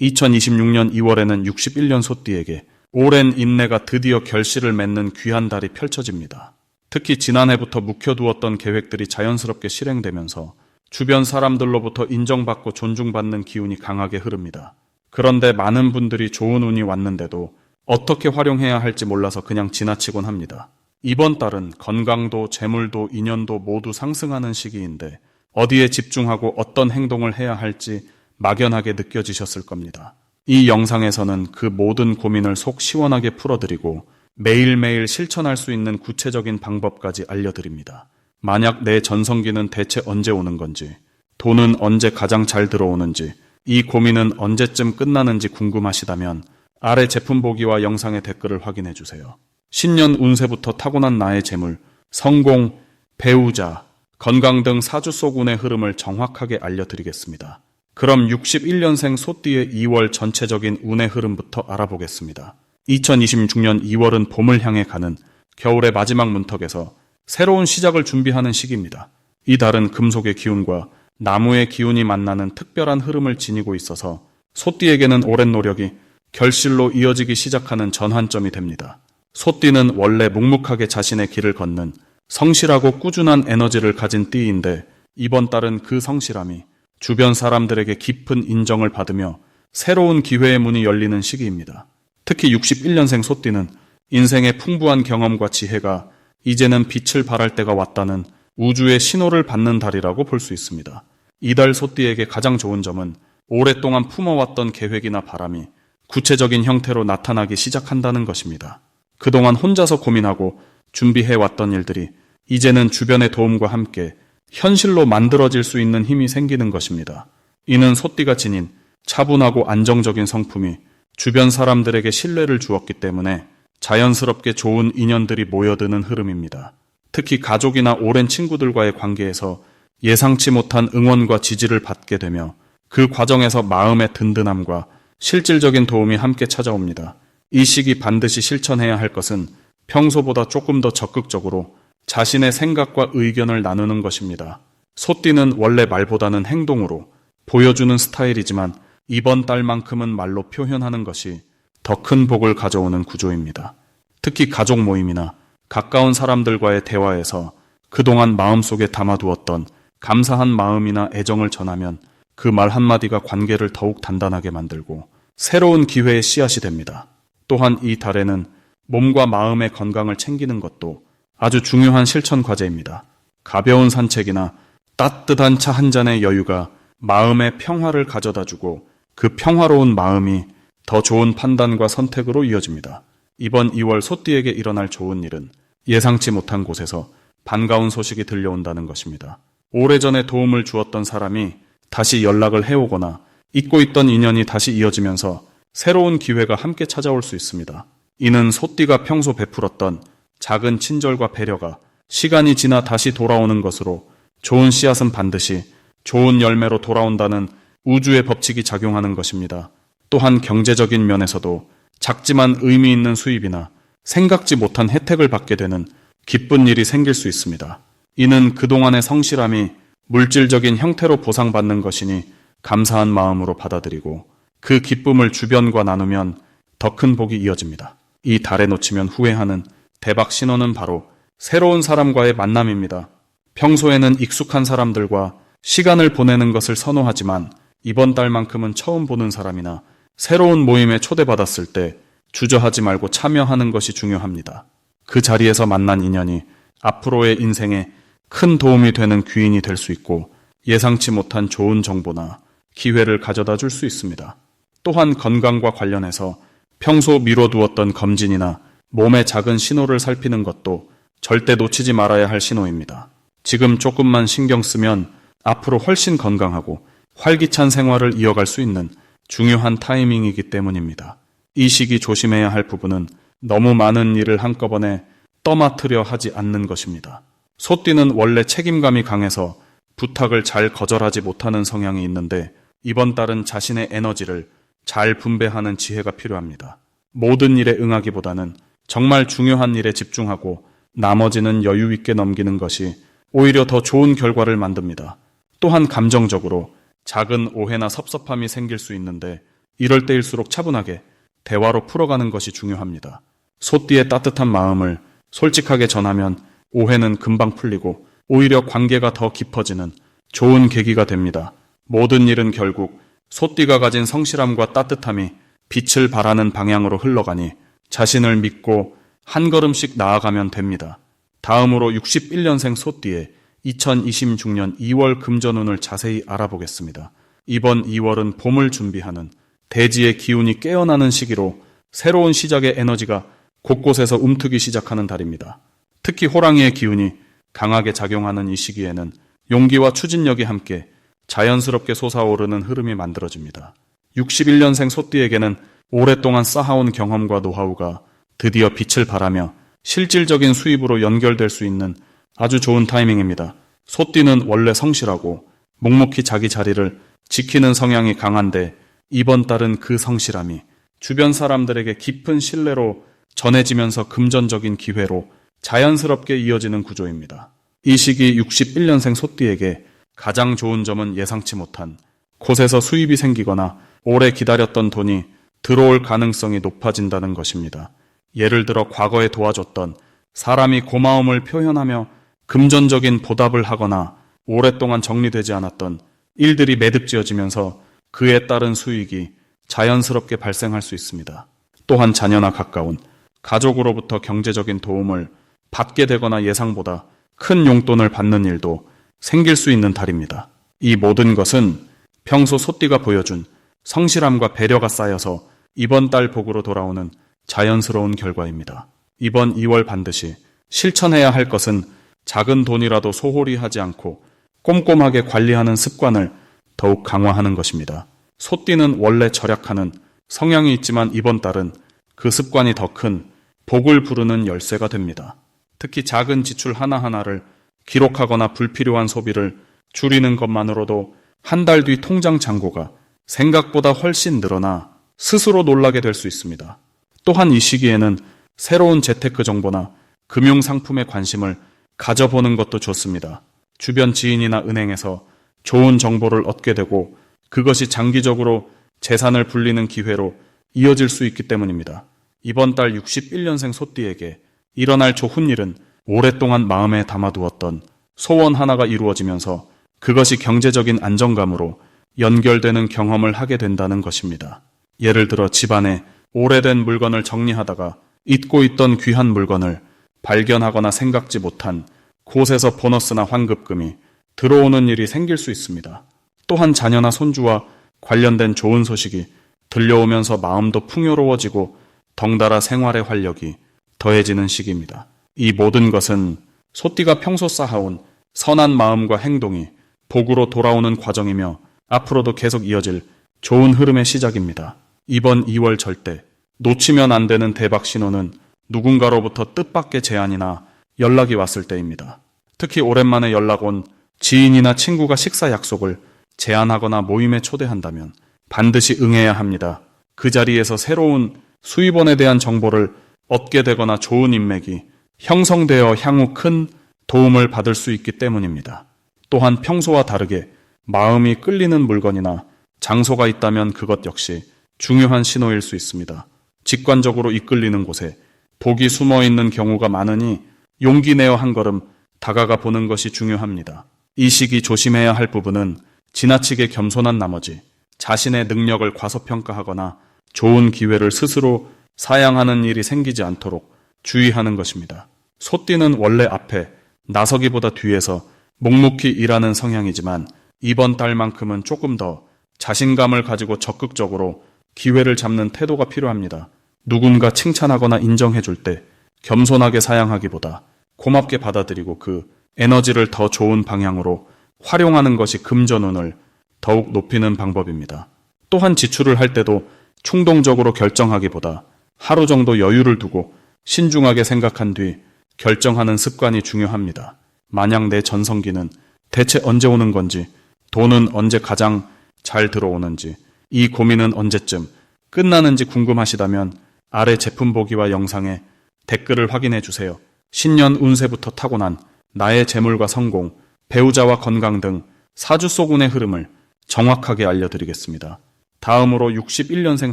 2026년 2월에는 61년 소띠에게 오랜 인내가 드디어 결실을 맺는 귀한 달이 펼쳐집니다. 특히 지난해부터 묵혀두었던 계획들이 자연스럽게 실행되면서 주변 사람들로부터 인정받고 존중받는 기운이 강하게 흐릅니다. 그런데 많은 분들이 좋은 운이 왔는데도 어떻게 활용해야 할지 몰라서 그냥 지나치곤 합니다. 이번 달은 건강도 재물도 인연도 모두 상승하는 시기인데 어디에 집중하고 어떤 행동을 해야 할지 막연하게 느껴지셨을 겁니다. 이 영상에서는 그 모든 고민을 속 시원하게 풀어드리고 매일매일 실천할 수 있는 구체적인 방법까지 알려드립니다. 만약 내 전성기는 대체 언제 오는 건지, 돈은 언제 가장 잘 들어오는지, 이 고민은 언제쯤 끝나는지 궁금하시다면 아래 제품 보기와 영상의 댓글을 확인해주세요. 신년 운세부터 타고난 나의 재물, 성공, 배우자, 건강 등 사주 속 운의 흐름을 정확하게 알려드리겠습니다. 그럼 61년생 소띠의 2월 전체적인 운의 흐름부터 알아보겠습니다. 2026년 2월은 봄을 향해 가는 겨울의 마지막 문턱에서 새로운 시작을 준비하는 시기입니다. 이 달은 금속의 기운과 나무의 기운이 만나는 특별한 흐름을 지니고 있어서 소띠에게는 오랜 노력이 결실로 이어지기 시작하는 전환점이 됩니다. 소띠는 원래 묵묵하게 자신의 길을 걷는 성실하고 꾸준한 에너지를 가진 띠인데 이번 달은 그 성실함이 주변 사람들에게 깊은 인정을 받으며 새로운 기회의 문이 열리는 시기입니다. 특히 61년생 소띠는 인생의 풍부한 경험과 지혜가 이제는 빛을 발할 때가 왔다는 우주의 신호를 받는 달이라고 볼 수 있습니다. 이달 소띠에게 가장 좋은 점은 오랫동안 품어왔던 계획이나 바람이 구체적인 형태로 나타나기 시작한다는 것입니다. 그동안 혼자서 고민하고 준비해왔던 일들이 이제는 주변의 도움과 함께 현실로 만들어질 수 있는 힘이 생기는 것입니다. 이는 소띠가 지닌 차분하고 안정적인 성품이 주변 사람들에게 신뢰를 주었기 때문에 자연스럽게 좋은 인연들이 모여드는 흐름입니다. 특히 가족이나 오랜 친구들과의 관계에서 예상치 못한 응원과 지지를 받게 되며 그 과정에서 마음의 든든함과 실질적인 도움이 함께 찾아옵니다. 이 시기 반드시 실천해야 할 것은 평소보다 조금 더 적극적으로 자신의 생각과 의견을 나누는 것입니다. 소띠는 원래 말보다는 행동으로 보여주는 스타일이지만 이번 달만큼은 말로 표현하는 것이 더 큰 복을 가져오는 구조입니다. 특히 가족 모임이나 가까운 사람들과의 대화에서 그동안 마음속에 담아두었던 감사한 마음이나 애정을 전하면 그 말 한마디가 관계를 더욱 단단하게 만들고 새로운 기회의 씨앗이 됩니다. 또한 이 달에는 몸과 마음의 건강을 챙기는 것도 아주 중요한 실천 과제입니다. 가벼운 산책이나 따뜻한 차 한 잔의 여유가 마음의 평화를 가져다주고 그 평화로운 마음이 더 좋은 판단과 선택으로 이어집니다. 이번 2월 소띠에게 일어날 좋은 일은 예상치 못한 곳에서 반가운 소식이 들려온다는 것입니다. 오래전에 도움을 주었던 사람이 다시 연락을 해오거나 잊고 있던 인연이 다시 이어지면서 새로운 기회가 함께 찾아올 수 있습니다. 이는 소띠가 평소 베풀었던 작은 친절과 배려가 시간이 지나 다시 돌아오는 것으로 좋은 씨앗은 반드시 좋은 열매로 돌아온다는 우주의 법칙이 작용하는 것입니다. 또한 경제적인 면에서도 작지만 의미 있는 수입이나 생각지 못한 혜택을 받게 되는 기쁜 일이 생길 수 있습니다. 이는 그동안의 성실함이 물질적인 형태로 보상받는 것이니 감사한 마음으로 받아들이고 그 기쁨을 주변과 나누면 더 큰 복이 이어집니다. 이 달에 놓치면 후회하는 대박 신호는 바로 새로운 사람과의 만남입니다. 평소에는 익숙한 사람들과 시간을 보내는 것을 선호하지만 이번 달만큼은 처음 보는 사람이나 새로운 모임에 초대받았을 때 주저하지 말고 참여하는 것이 중요합니다. 그 자리에서 만난 인연이 앞으로의 인생에 큰 도움이 되는 귀인이 될 수 있고 예상치 못한 좋은 정보나 기회를 가져다 줄 수 있습니다. 또한 건강과 관련해서 평소 미뤄두었던 검진이나 몸의 작은 신호를 살피는 것도 절대 놓치지 말아야 할 신호입니다. 지금 조금만 신경 쓰면 앞으로 훨씬 건강하고 활기찬 생활을 이어갈 수 있는 중요한 타이밍이기 때문입니다. 이 시기 조심해야 할 부분은 너무 많은 일을 한꺼번에 떠맡으려 하지 않는 것입니다. 소띠는 원래 책임감이 강해서 부탁을 잘 거절하지 못하는 성향이 있는데 이번 달은 자신의 에너지를 잘 분배하는 지혜가 필요합니다. 모든 일에 응하기보다는 정말 중요한 일에 집중하고 나머지는 여유 있게 넘기는 것이 오히려 더 좋은 결과를 만듭니다. 또한 감정적으로 작은 오해나 섭섭함이 생길 수 있는데 이럴 때일수록 차분하게 대화로 풀어가는 것이 중요합니다. 소띠의 따뜻한 마음을 솔직하게 전하면 오해는 금방 풀리고 오히려 관계가 더 깊어지는 좋은 계기가 됩니다. 모든 일은 결국 소띠가 가진 성실함과 따뜻함이 빛을 발하는 방향으로 흘러가니 자신을 믿고 한 걸음씩 나아가면 됩니다. 다음으로 61년생 소띠의 2026년 2월 금전운을 자세히 알아보겠습니다. 이번 2월은 봄을 준비하는 대지의 기운이 깨어나는 시기로 새로운 시작의 에너지가 곳곳에서 움트기 시작하는 달입니다. 특히 호랑이의 기운이 강하게 작용하는 이 시기에는 용기와 추진력이 함께 자연스럽게 솟아오르는 흐름이 만들어집니다. 61년생 소띠에게는 오랫동안 쌓아온 경험과 노하우가 드디어 빛을 발하며 실질적인 수입으로 연결될 수 있는 아주 좋은 타이밍입니다. 소띠는 원래 성실하고 묵묵히 자기 자리를 지키는 성향이 강한데 이번 달은 그 성실함이 주변 사람들에게 깊은 신뢰로 전해지면서 금전적인 기회로 자연스럽게 이어지는 구조입니다. 이 시기 61년생 소띠에게 가장 좋은 점은 예상치 못한 곳에서 수입이 생기거나 오래 기다렸던 돈이 들어올 가능성이 높아진다는 것입니다. 예를 들어 과거에 도와줬던 사람이 고마움을 표현하며 금전적인 보답을 하거나 오랫동안 정리되지 않았던 일들이 매듭지어지면서 그에 따른 수익이 자연스럽게 발생할 수 있습니다. 또한 자녀나 가까운 가족으로부터 경제적인 도움을 받게 되거나 예상보다 큰 용돈을 받는 일도 생길 수 있는 달입니다. 이 모든 것은 평소 소띠가 보여준 성실함과 배려가 쌓여서 이번 달 복으로 돌아오는 자연스러운 결과입니다. 이번 2월 반드시 실천해야 할 것은 작은 돈이라도 소홀히 하지 않고 꼼꼼하게 관리하는 습관을 더욱 강화하는 것입니다. 소띠는 원래 절약하는 성향이 있지만 이번 달은 그 습관이 더 큰 복을 부르는 열쇠가 됩니다. 특히 작은 지출 하나하나를 기록하거나 불필요한 소비를 줄이는 것만으로도 한 달 뒤 통장 잔고가 생각보다 훨씬 늘어나 스스로 놀라게 될 수 있습니다. 또한 이 시기에는 새로운 재테크 정보나 금융상품에 관심을 가져보는 것도 좋습니다. 주변 지인이나 은행에서 좋은 정보를 얻게 되고 그것이 장기적으로 재산을 불리는 기회로 이어질 수 있기 때문입니다. 이번 달 61년생 소띠에게 일어날 좋은 일은 오랫동안 마음에 담아두었던 소원 하나가 이루어지면서 그것이 경제적인 안정감으로 연결되는 경험을 하게 된다는 것입니다. 예를 들어 집안에 오래된 물건을 정리하다가 잊고 있던 귀한 물건을 발견하거나 생각지 못한 곳에서 보너스나 환급금이 들어오는 일이 생길 수 있습니다. 또한 자녀나 손주와 관련된 좋은 소식이 들려오면서 마음도 풍요로워지고 덩달아 생활의 활력이 더해지는 시기입니다. 이 모든 것은 소띠가 평소 쌓아온 선한 마음과 행동이 복으로 돌아오는 과정이며 앞으로도 계속 이어질 좋은 흐름의 시작입니다. 이번 2월 절대 놓치면 안 되는 대박 신호는 누군가로부터 뜻밖의 제안이나 연락이 왔을 때입니다. 특히 오랜만에 연락 온 지인이나 친구가 식사 약속을 제안하거나 모임에 초대한다면 반드시 응해야 합니다. 그 자리에서 새로운 수입원에 대한 정보를 얻게 되거나 좋은 인맥이 형성되어 향후 큰 도움을 받을 수 있기 때문입니다. 또한 평소와 다르게 마음이 끌리는 물건이나 장소가 있다면 그것 역시 중요한 신호일 수 있습니다. 직관적으로 이끌리는 곳에 복이 숨어 있는 경우가 많으니 용기 내어 한 걸음 다가가 보는 것이 중요합니다. 이 시기 조심해야 할 부분은 지나치게 겸손한 나머지 자신의 능력을 과소평가하거나 좋은 기회를 스스로 사양하는 일이 생기지 않도록 주의하는 것입니다. 소띠는 원래 앞에 나서기보다 뒤에서 묵묵히 일하는 성향이지만 이번 달만큼은 조금 더 자신감을 가지고 적극적으로 기회를 잡는 태도가 필요합니다. 누군가 칭찬하거나 인정해줄 때 겸손하게 사양하기보다 고맙게 받아들이고 그 에너지를 더 좋은 방향으로 활용하는 것이 금전운을 더욱 높이는 방법입니다. 또한 지출을 할 때도 충동적으로 결정하기보다 하루 정도 여유를 두고 신중하게 생각한 뒤 결정하는 습관이 중요합니다. 만약 내 전성기는 대체 언제 오는 건지, 돈은 언제 가장 잘 들어오는지, 이 고민은 언제쯤 끝나는지 궁금하시다면 아래 제품 보기와 영상에 댓글을 확인해 주세요. 신년 운세부터 타고난 나의 재물과 성공, 배우자와 건강 등 사주 속 운의 흐름을 정확하게 알려드리겠습니다. 다음으로 61년생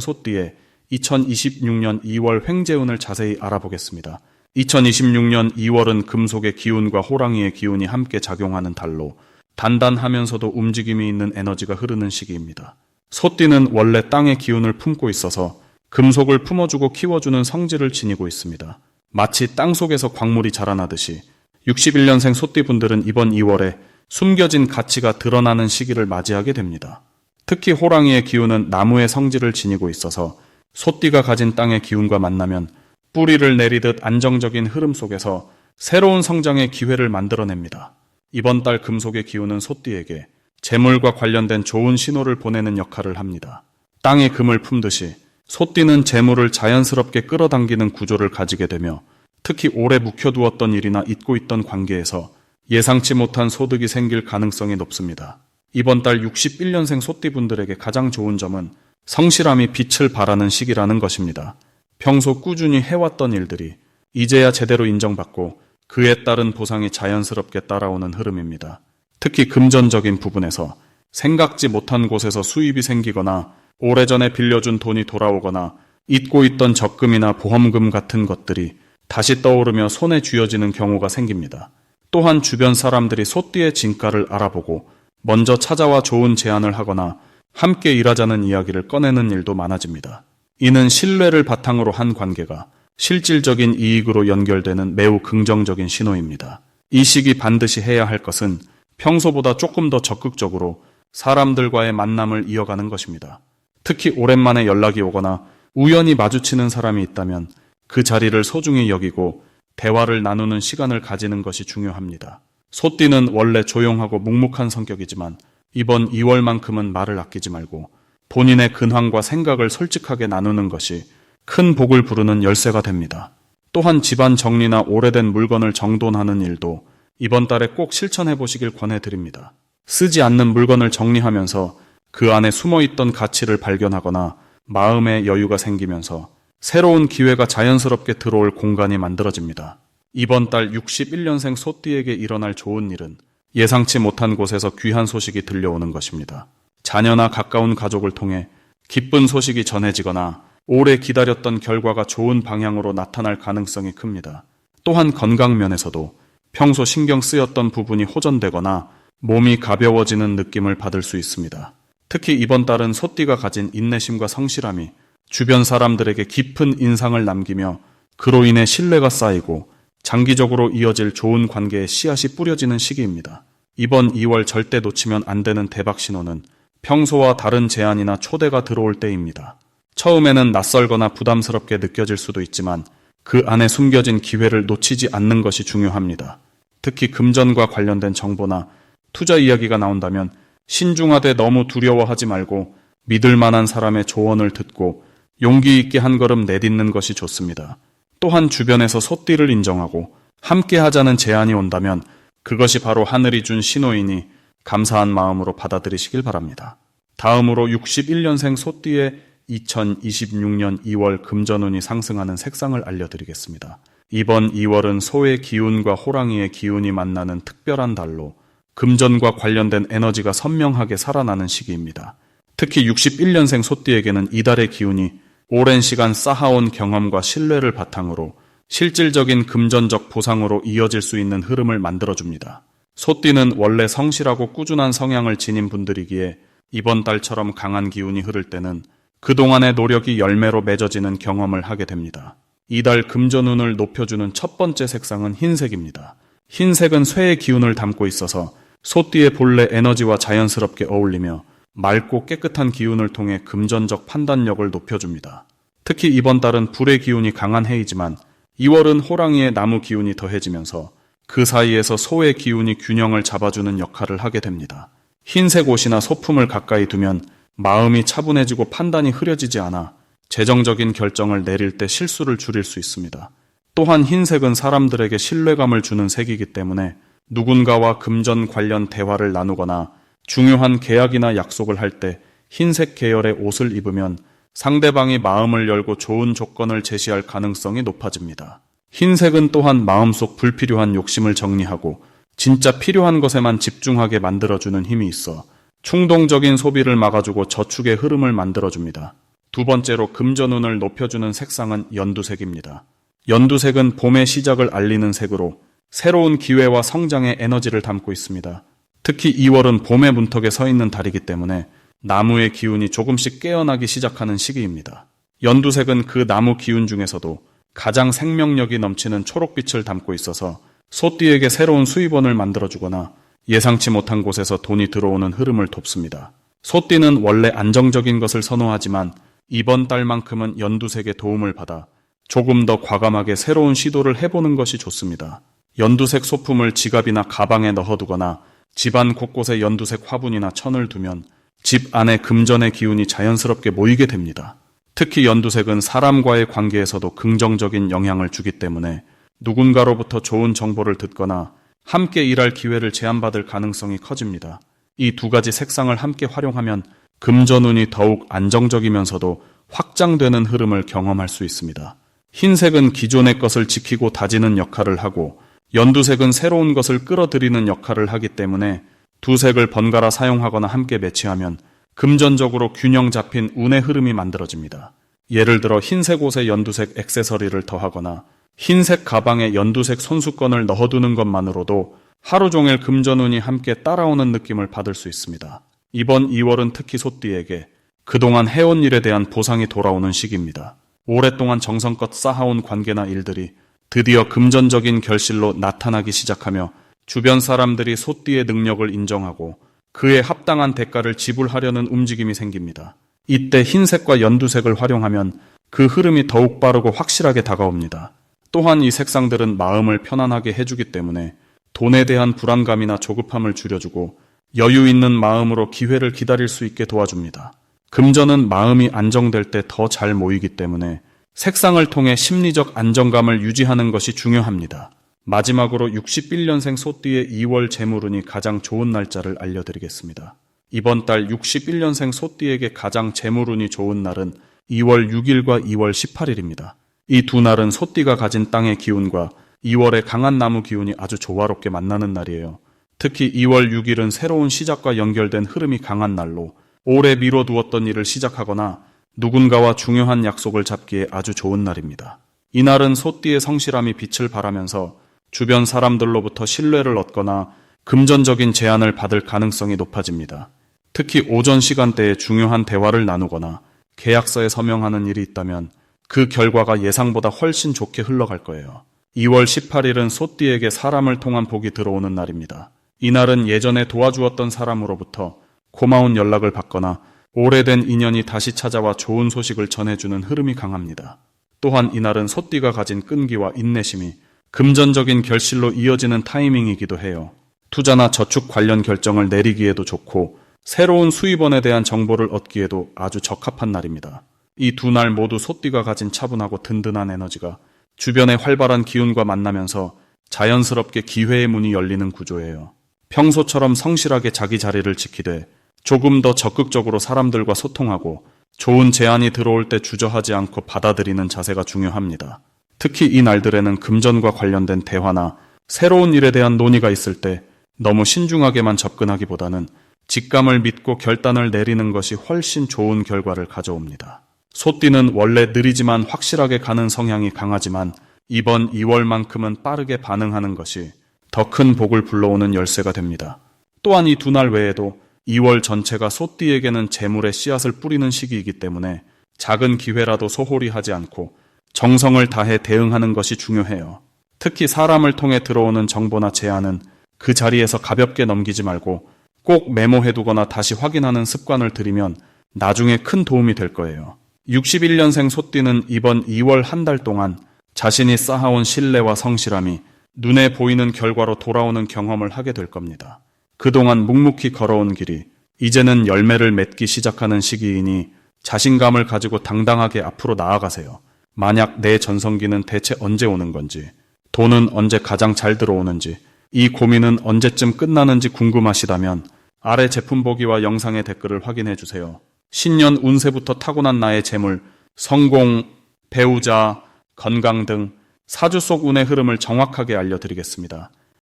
소띠의 2026년 2월 횡재운을 자세히 알아보겠습니다. 2026년 2월은 금속의 기운과 호랑이의 기운이 함께 작용하는 달로 단단하면서도 움직임이 있는 에너지가 흐르는 시기입니다. 소띠는 원래 땅의 기운을 품고 있어서 금속을 품어주고 키워주는 성질을 지니고 있습니다. 마치 땅속에서 광물이 자라나듯이 61년생 소띠분들은 이번 2월에 숨겨진 가치가 드러나는 시기를 맞이하게 됩니다. 특히 호랑이의 기운은 나무의 성질을 지니고 있어서 소띠가 가진 땅의 기운과 만나면 뿌리를 내리듯 안정적인 흐름 속에서 새로운 성장의 기회를 만들어냅니다. 이번 달 금속의 기운은 소띠에게 재물과 관련된 좋은 신호를 보내는 역할을 합니다. 땅에 금을 품듯이 소띠는 재물을 자연스럽게 끌어당기는 구조를 가지게 되며 특히 오래 묵혀두었던 일이나 잊고 있던 관계에서 예상치 못한 소득이 생길 가능성이 높습니다. 이번 달 61년생 소띠분들에게 가장 좋은 점은 성실함이 빛을 발하는 시기라는 것입니다. 평소 꾸준히 해왔던 일들이 이제야 제대로 인정받고 그에 따른 보상이 자연스럽게 따라오는 흐름입니다. 특히 금전적인 부분에서 생각지 못한 곳에서 수입이 생기거나 오래전에 빌려준 돈이 돌아오거나 잊고 있던 적금이나 보험금 같은 것들이 다시 떠오르며 손에 쥐어지는 경우가 생깁니다. 또한 주변 사람들이 소띠의 진가를 알아보고 먼저 찾아와 좋은 제안을 하거나 함께 일하자는 이야기를 꺼내는 일도 많아집니다. 이는 신뢰를 바탕으로 한 관계가 실질적인 이익으로 연결되는 매우 긍정적인 신호입니다. 이 시기 반드시 해야 할 것은 평소보다 조금 더 적극적으로 사람들과의 만남을 이어가는 것입니다. 특히 오랜만에 연락이 오거나 우연히 마주치는 사람이 있다면 그 자리를 소중히 여기고 대화를 나누는 시간을 가지는 것이 중요합니다. 소띠는 원래 조용하고 묵묵한 성격이지만 이번 2월만큼은 말을 아끼지 말고 본인의 근황과 생각을 솔직하게 나누는 것이 큰 복을 부르는 열쇠가 됩니다. 또한 집안 정리나 오래된 물건을 정돈하는 일도 이번 달에 꼭 실천해 보시길 권해드립니다. 쓰지 않는 물건을 정리하면서 그 안에 숨어있던 가치를 발견하거나 마음의 여유가 생기면서 새로운 기회가 자연스럽게 들어올 공간이 만들어집니다. 이번 달 61년생 소띠에게 일어날 좋은 일은 예상치 못한 곳에서 귀한 소식이 들려오는 것입니다. 자녀나 가까운 가족을 통해 기쁜 소식이 전해지거나 오래 기다렸던 결과가 좋은 방향으로 나타날 가능성이 큽니다. 또한 건강 면에서도 평소 신경 쓰였던 부분이 호전되거나 몸이 가벼워지는 느낌을 받을 수 있습니다. 특히 이번 달은 소띠가 가진 인내심과 성실함이 주변 사람들에게 깊은 인상을 남기며 그로 인해 신뢰가 쌓이고 장기적으로 이어질 좋은 관계의 씨앗이 뿌려지는 시기입니다. 이번 2월 절대 놓치면 안 되는 대박 신호는 평소와 다른 제안이나 초대가 들어올 때입니다. 처음에는 낯설거나 부담스럽게 느껴질 수도 있지만 그 안에 숨겨진 기회를 놓치지 않는 것이 중요합니다. 특히 금전과 관련된 정보나 투자 이야기가 나온다면 신중하되 너무 두려워하지 말고 믿을 만한 사람의 조언을 듣고 용기 있게 한 걸음 내딛는 것이 좋습니다. 또한 주변에서 소띠를 인정하고 함께 하자는 제안이 온다면 그것이 바로 하늘이 준 신호이니 감사한 마음으로 받아들이시길 바랍니다. 다음으로 61년생 소띠의 2026년 2월 금전운이 상승하는 색상을 알려드리겠습니다. 이번 2월은 소의 기운과 호랑이의 기운이 만나는 특별한 달로 금전과 관련된 에너지가 선명하게 살아나는 시기입니다. 특히 61년생 소띠에게는 이달의 기운이 오랜 시간 쌓아온 경험과 신뢰를 바탕으로 실질적인 금전적 보상으로 이어질 수 있는 흐름을 만들어줍니다. 소띠는 원래 성실하고 꾸준한 성향을 지닌 분들이기에 이번 달처럼 강한 기운이 흐를 때는 그동안의 노력이 열매로 맺어지는 경험을 하게 됩니다. 이달 금전운을 높여주는 첫 번째 색상은 흰색입니다. 흰색은 쇠의 기운을 담고 있어서 소띠의 본래 에너지와 자연스럽게 어울리며 맑고 깨끗한 기운을 통해 금전적 판단력을 높여줍니다. 특히 이번 달은 불의 기운이 강한 해이지만 2월은 호랑이의 나무 기운이 더해지면서 그 사이에서 소의 기운이 균형을 잡아주는 역할을 하게 됩니다. 흰색 옷이나 소품을 가까이 두면 마음이 차분해지고 판단이 흐려지지 않아 재정적인 결정을 내릴 때 실수를 줄일 수 있습니다. 또한 흰색은 사람들에게 신뢰감을 주는 색이기 때문에 누군가와 금전 관련 대화를 나누거나 중요한 계약이나 약속을 할 때 흰색 계열의 옷을 입으면 상대방이 마음을 열고 좋은 조건을 제시할 가능성이 높아집니다. 흰색은 또한 마음속 불필요한 욕심을 정리하고 진짜 필요한 것에만 집중하게 만들어주는 힘이 있어 충동적인 소비를 막아주고 저축의 흐름을 만들어줍니다. 두 번째로 금전운을 높여주는 색상은 연두색입니다. 연두색은 봄의 시작을 알리는 색으로 새로운 기회와 성장의 에너지를 담고 있습니다. 특히 2월은 봄의 문턱에 서 있는 달이기 때문에 나무의 기운이 조금씩 깨어나기 시작하는 시기입니다. 연두색은 그 나무 기운 중에서도 가장 생명력이 넘치는 초록빛을 담고 있어서 소띠에게 새로운 수입원을 만들어주거나 예상치 못한 곳에서 돈이 들어오는 흐름을 돕습니다. 소띠는 원래 안정적인 것을 선호하지만 이번 달만큼은 연두색의 도움을 받아 조금 더 과감하게 새로운 시도를 해보는 것이 좋습니다. 연두색 소품을 지갑이나 가방에 넣어두거나 집안 곳곳에 연두색 화분이나 천을 두면 집 안에 금전의 기운이 자연스럽게 모이게 됩니다. 특히 연두색은 사람과의 관계에서도 긍정적인 영향을 주기 때문에 누군가로부터 좋은 정보를 듣거나 함께 일할 기회를 제안받을 가능성이 커집니다. 이 두 가지 색상을 함께 활용하면 금전운이 더욱 안정적이면서도 확장되는 흐름을 경험할 수 있습니다. 흰색은 기존의 것을 지키고 다지는 역할을 하고 연두색은 새로운 것을 끌어들이는 역할을 하기 때문에 두 색을 번갈아 사용하거나 함께 매치하면 금전적으로 균형 잡힌 운의 흐름이 만들어집니다. 예를 들어 흰색 옷에 연두색 액세서리를 더하거나 흰색 가방에 연두색 손수건을 넣어두는 것만으로도 하루 종일 금전운이 함께 따라오는 느낌을 받을 수 있습니다. 이번 2월은 특히 소띠에게 그동안 해온 일에 대한 보상이 돌아오는 시기입니다. 오랫동안 정성껏 쌓아온 관계나 일들이 드디어 금전적인 결실로 나타나기 시작하며 주변 사람들이 소띠의 능력을 인정하고 그에 합당한 대가를 지불하려는 움직임이 생깁니다. 이때 흰색과 연두색을 활용하면 그 흐름이 더욱 빠르고 확실하게 다가옵니다. 또한 이 색상들은 마음을 편안하게 해주기 때문에 돈에 대한 불안감이나 조급함을 줄여주고 여유 있는 마음으로 기회를 기다릴 수 있게 도와줍니다. 금전은 마음이 안정될 때 더 잘 모이기 때문에 색상을 통해 심리적 안정감을 유지하는 것이 중요합니다. 마지막으로 61년생 소띠의 2월 재물운이 가장 좋은 날짜를 알려드리겠습니다. 이번 달 61년생 소띠에게 가장 재물운이 좋은 날은 2월 6일과 2월 18일입니다. 이 두 날은 소띠가 가진 땅의 기운과 2월의 강한 나무 기운이 아주 조화롭게 만나는 날이에요. 특히 2월 6일은 새로운 시작과 연결된 흐름이 강한 날로 오래 미뤄두었던 일을 시작하거나 누군가와 중요한 약속을 잡기에 아주 좋은 날입니다. 이날은 소띠의 성실함이 빛을 발하면서 주변 사람들로부터 신뢰를 얻거나 금전적인 제안을 받을 가능성이 높아집니다. 특히 오전 시간대에 중요한 대화를 나누거나 계약서에 서명하는 일이 있다면 그 결과가 예상보다 훨씬 좋게 흘러갈 거예요. 2월 18일은 소띠에게 사람을 통한 복이 들어오는 날입니다. 이날은 예전에 도와주었던 사람으로부터 고마운 연락을 받거나 오래된 인연이 다시 찾아와 좋은 소식을 전해주는 흐름이 강합니다. 또한 이날은 소띠가 가진 끈기와 인내심이 금전적인 결실로 이어지는 타이밍이기도 해요. 투자나 저축 관련 결정을 내리기에도 좋고 새로운 수입원에 대한 정보를 얻기에도 아주 적합한 날입니다. 이 두 날 모두 소띠가 가진 차분하고 든든한 에너지가 주변의 활발한 기운과 만나면서 자연스럽게 기회의 문이 열리는 구조예요. 평소처럼 성실하게 자기 자리를 지키되 조금 더 적극적으로 사람들과 소통하고 좋은 제안이 들어올 때 주저하지 않고 받아들이는 자세가 중요합니다. 특히 이 날들에는 금전과 관련된 대화나 새로운 일에 대한 논의가 있을 때 너무 신중하게만 접근하기보다는 직감을 믿고 결단을 내리는 것이 훨씬 좋은 결과를 가져옵니다. 소띠는 원래 느리지만 확실하게 가는 성향이 강하지만 이번 2월만큼은 빠르게 반응하는 것이 더 큰 복을 불러오는 열쇠가 됩니다. 또한 이 두 날 외에도 2월 전체가 소띠에게는 재물의 씨앗을 뿌리는 시기이기 때문에 작은 기회라도 소홀히 하지 않고 정성을 다해 대응하는 것이 중요해요. 특히 사람을 통해 들어오는 정보나 제안은 그 자리에서 가볍게 넘기지 말고 꼭 메모해두거나 다시 확인하는 습관을 들이면 나중에 큰 도움이 될 거예요. 61년생 소띠는 이번 2월 한 달 동안 자신이 쌓아온 신뢰와 성실함이 눈에 보이는 결과로 돌아오는 경험을 하게 될 겁니다. 그동안 묵묵히 걸어온 길이 이제는 열매를 맺기 시작하는 시기이니 자신감을 가지고 당당하게 앞으로 나아가세요. 만약 내 전성기는 대체 언제 오는 건지, 돈은 언제 가장 잘 들어오는지, 이 고민은 언제쯤 끝나는지 궁금하시다면 아래 제품 보기와 영상의 댓글을 확인해 주세요. 신년 운세부터 타고난 나의 재물, 성공, 배우자, 건강 등 사주 속 운의 흐름을 정확하게 알려드리겠습니다.